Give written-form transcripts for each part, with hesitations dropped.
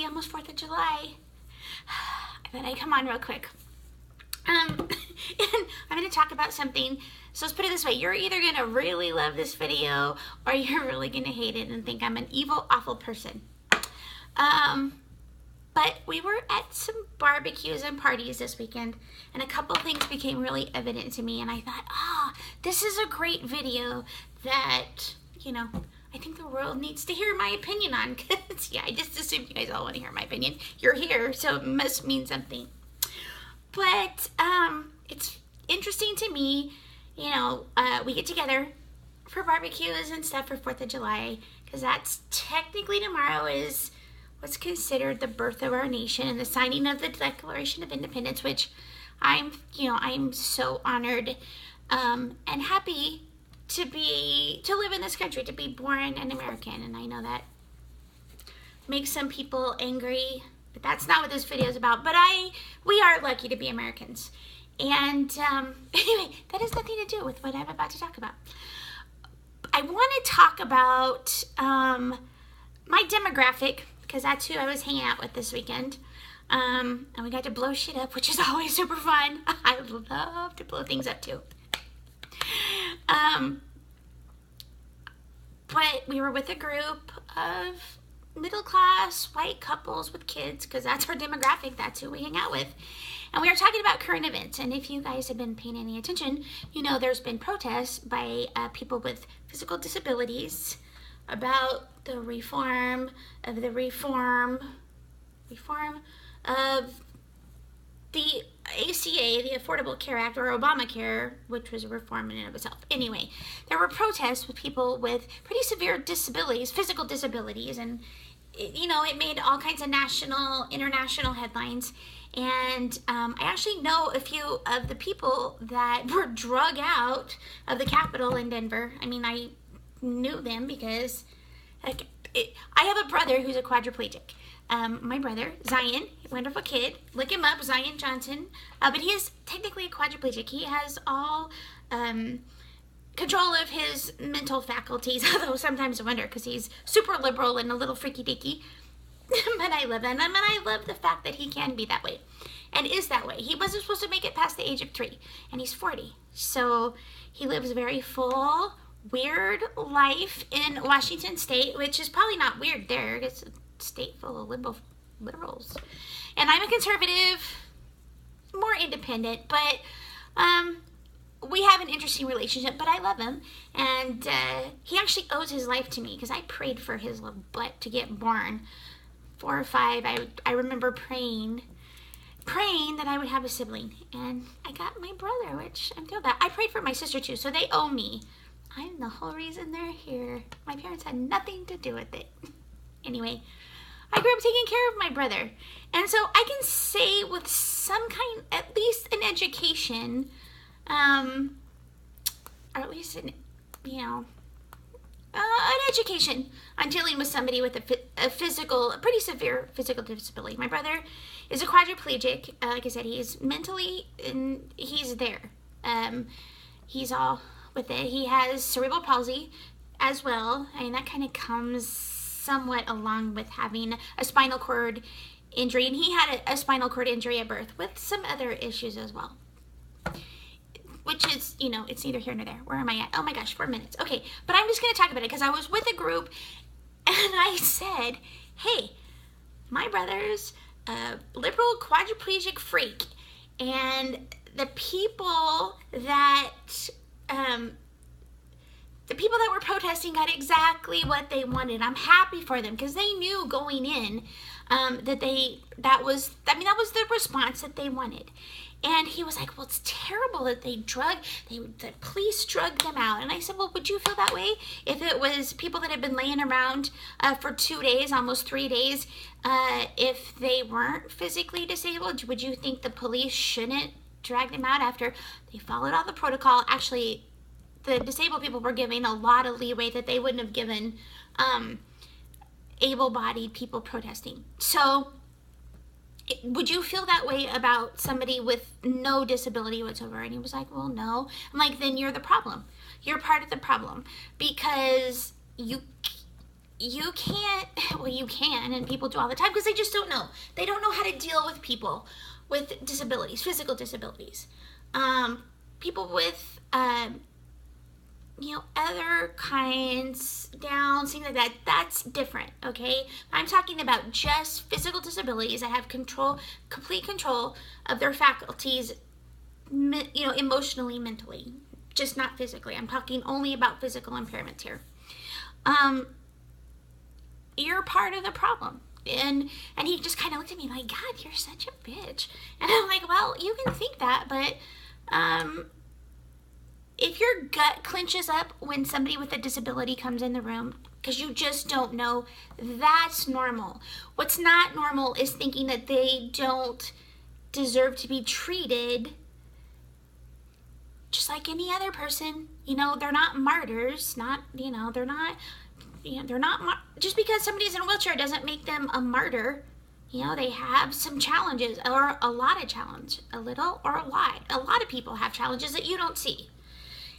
almost 4th of July. I thought I'd come on real quick. And I'm going to talk about something. So let's put it this way. You're either going to really love this video or you're really going to hate it and think I'm an evil, awful person. But we were at some barbecues and parties this weekend, and a couple things became really evident to me, and I thought, this is a great video that, I think the world needs to hear my opinion on, because, I just assumed you guys all want to hear my opinion. You're here, so it must mean something. But it's interesting to me, we get together for barbecues and stuff for 4th of July, because that's technically tomorrow is what's considered the birth of our nation and the signing of the Declaration of Independence, which I'm so honored and happy to live in this country, to be born an American. And I know that makes some people angry, but that's not what this video is about. But we are lucky to be Americans. And anyway, that has nothing to do with what I'm about to talk about. I want to talk about my demographic, because that's who I was hanging out with this weekend. And we got to blow shit up, which is always super fun. I love to blow things up too. But we were with a group of middle-class white couples with kids, because that's our demographic. That's who we hang out with. And we were talking about current events. And if you guys have been paying any attention, there's been protests by people with physical disabilities about the reform of the ACA, the Affordable Care Act, or Obamacare, which was a reform in and of itself. Anyway, there were protests with people with pretty severe disabilities, physical disabilities, and it made all kinds of national, international headlines. And I actually know a few of the people that were drug out of the Capitol in Denver. I mean, I knew them because I have a brother who's a quadriplegic. My brother, Zion, wonderful kid. Look him up, Zion Johnson. But he is technically a quadriplegic. He has all control of his mental faculties, although sometimes I wonder because he's super liberal and a little freaky-deaky. But I love that. And I love the fact that he can be that way and is that way. He wasn't supposed to make it past the age of 3, and he's 40. So he lives a very full, weird life in Washington State, which is probably not weird there. It's a state full of liberals. And I'm a conservative, more independent, but we have an interesting relationship, but I love him. And he actually owes his life to me because I prayed for his little butt to get born. 4 or 5, I remember praying that I would have a sibling. And I got my brother, which I'm thrilled about. I prayed for my sister too, so they owe me. I'm the whole reason they're here. My parents had nothing to do with it. Anyway, I grew up taking care of my brother. And so I can say with some kind, at least an education, or at least an education on dealing with somebody with a pretty severe physical disability. My brother is a quadriplegic. Like I said, he's mentally, and he's there. He's all with it. He has cerebral palsy as well. I mean, that kind of comes somewhat along with having a spinal cord injury. And he had a spinal cord injury at birth with some other issues as well. Which is, it's neither here nor there. Where am I at? Oh my gosh, 4 minutes. Okay, but I'm just going to talk about it because I was with a group and I said, hey, my brother's a liberal quadriplegic freak. And the people that were protesting got exactly what they wanted. I'm happy for them because they knew going in that was the response that they wanted. And he was like, well, it's terrible that the police drugged them out. And I said, well, would you feel that way if it was people that had been laying around for 2 days, almost 3 days, if they weren't physically disabled? Would you think the police shouldn't drag them out after they followed all the protocol? Actually, the disabled people were giving a lot of leeway that they wouldn't have given able-bodied people protesting. So would you feel that way about somebody with no disability whatsoever? And he was like, well, no. I'm like, then you're the problem. You're part of the problem because you can't, well, you can, and people do all the time because they just don't know. They don't know how to deal with people with disabilities, physical disabilities. People with, other kinds, Downs, things like that, that's different, okay? I'm talking about just physical disabilities that have complete control of their faculties, emotionally, mentally, just not physically. I'm talking only about physical impairments here. You're part of the problem. And he just kind of looked at me like, God, you're such a bitch. And I'm like, well, you can think that, but if your gut clenches up when somebody with a disability comes in the room because you just don't know, that's normal. What's not normal is thinking that they don't deserve to be treated just like any other person. They're not martyrs, just because somebody's in a wheelchair doesn't make them a martyr. They have some challenges, or a lot of challenge, a little or a lot. A lot of people have challenges that you don't see.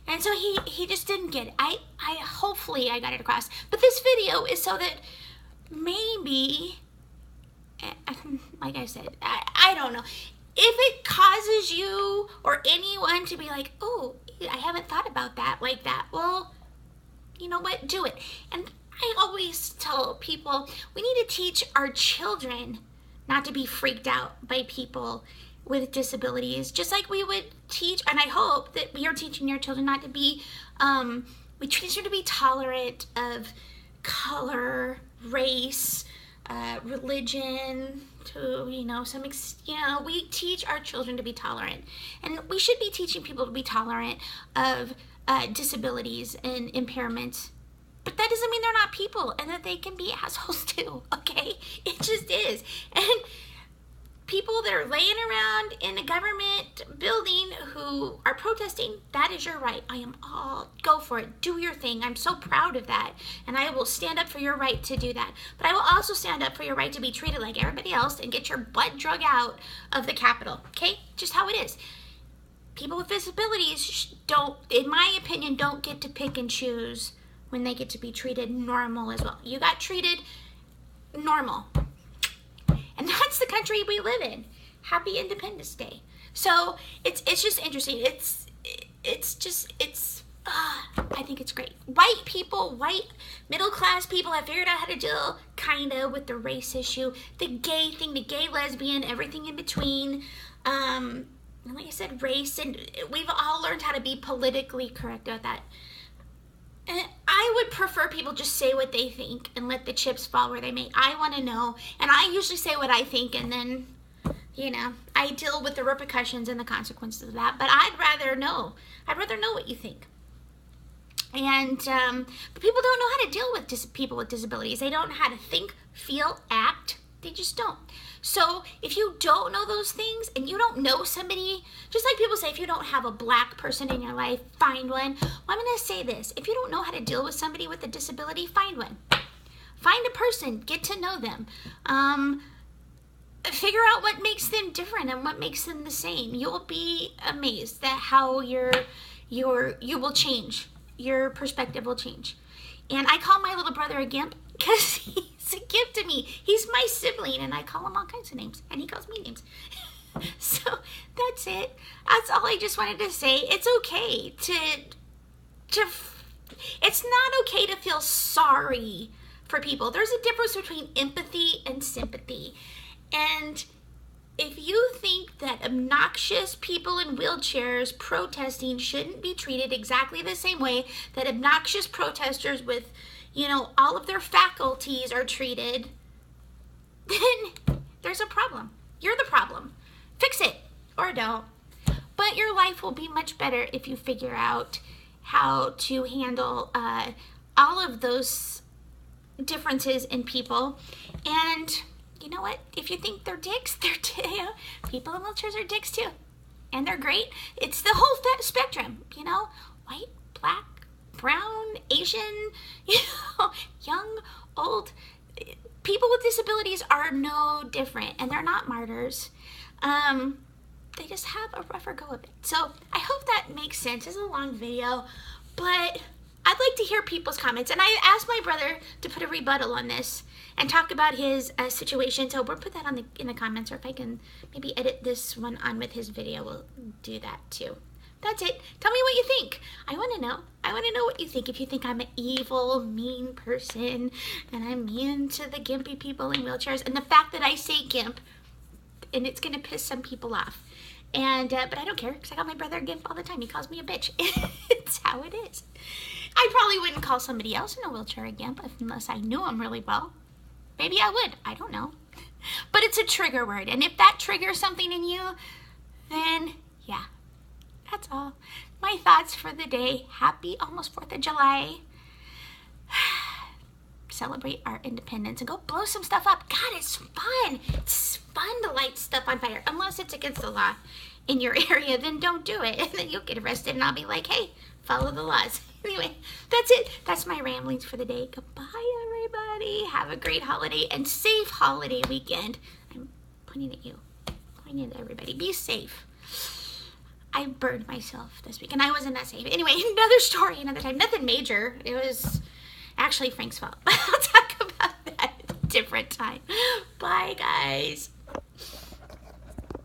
And so he just didn't get it. Hopefully I got it across. But this video is so that maybe, like I said, I don't know. If it causes you or anyone to be like, oh, I haven't thought about that like that, well, you know what, do it. And I always tell people we need to teach our children not to be freaked out by people with disabilities, just like we would teach, and I hope that we are teaching your children not to be, we teach them to be tolerant of color, race, religion, we teach our children to be tolerant. And we should be teaching people to be tolerant of disabilities and impairments. But that doesn't mean they're not people and that they can be assholes too, okay? It just is. And people that are laying around in a government building who are protesting, that is your right. I am all, go for it. Do your thing. I'm so proud of that. And I will stand up for your right to do that. But I will also stand up for your right to be treated like everybody else and get your butt drug out of the Capitol, okay? Just how it is. People with disabilities don't, in my opinion, don't get to pick and choose when they get to be treated normal as well. You got treated normal. And that's the country we live in. Happy Independence Day. So it's just interesting. I think it's great. White people, white middle class people have figured out how to deal kind of with the race issue, the gay thing, the gay, lesbian, everything in between. Like I said, race, and we've all learned how to be politically correct about that. And I would prefer people just say what they think and let the chips fall where they may. I want to know, and I usually say what I think, and then, I deal with the repercussions and the consequences of that. But I'd rather know. I'd rather know what you think. And but people don't know how to deal with people with disabilities. They don't know how to think, feel, act. They just don't. So if you don't know those things and you don't know somebody, just like people say, if you don't have a black person in your life, find one. Well, I'm going to say this. If you don't know how to deal with somebody with a disability, find one. Find a person. Get to know them. Figure out what makes them different and what makes them the same. You'll be amazed at how you will change. Your perspective will change. And I call my little brother a gimp because he's a gift to me. He's my sibling, and I call him all kinds of names, and he calls me names. So that's it. That's all I just wanted to say. It's okay it's not okay to feel sorry for people. There's a difference between empathy and sympathy. And if you think that obnoxious people in wheelchairs protesting shouldn't be treated exactly the same way that obnoxious protesters with, all of their faculties are treated, then there's a problem. You're the problem. Fix it or don't. But your life will be much better if you figure out how to handle all of those differences in people. And you know what? If you think they're dicks, people in wheelchairs are dicks too. And they're great. It's the whole spectrum, white, black, brown, Asian, young, old. People with disabilities are no different, and they're not martyrs. They just have a rougher go of it. So I hope that makes sense. It's a long video, but I'd like to hear people's comments. And I asked my brother to put a rebuttal on this and talk about his situation. So we'll put that on in the comments, or if I can maybe edit this one on with his video, we'll do that too. That's it. Tell me what you think. I want to know. I want to know what you think. If you think I'm an evil, mean person, and I'm mean to the gimpy people in wheelchairs, and the fact that I say gimp, and it's going to piss some people off. And but I don't care, because I got my brother a gimp all the time. He calls me a bitch. It's how it is. I probably wouldn't call somebody else in a wheelchair a gimp unless I knew him really well. Maybe I would. I don't know. But it's a trigger word. And if that triggers something in you, then yeah. That's all. My thoughts for the day. Happy almost 4th of July. Celebrate our independence and go blow some stuff up. God, it's fun. It's fun to light stuff on fire. Unless it's against the law in your area, then don't do it. And then you'll get arrested and I'll be like, hey, follow the laws. Anyway, that's it. That's my ramblings for the day. Goodbye, everybody. Have a great holiday and safe holiday weekend. I'm pointing at you. Pointing at everybody. Be safe. I burned myself this week, and I wasn't that safe. Anyway, another story, another time. Nothing major. It was actually Frank's fault. I'll talk about that a different time. Bye, guys.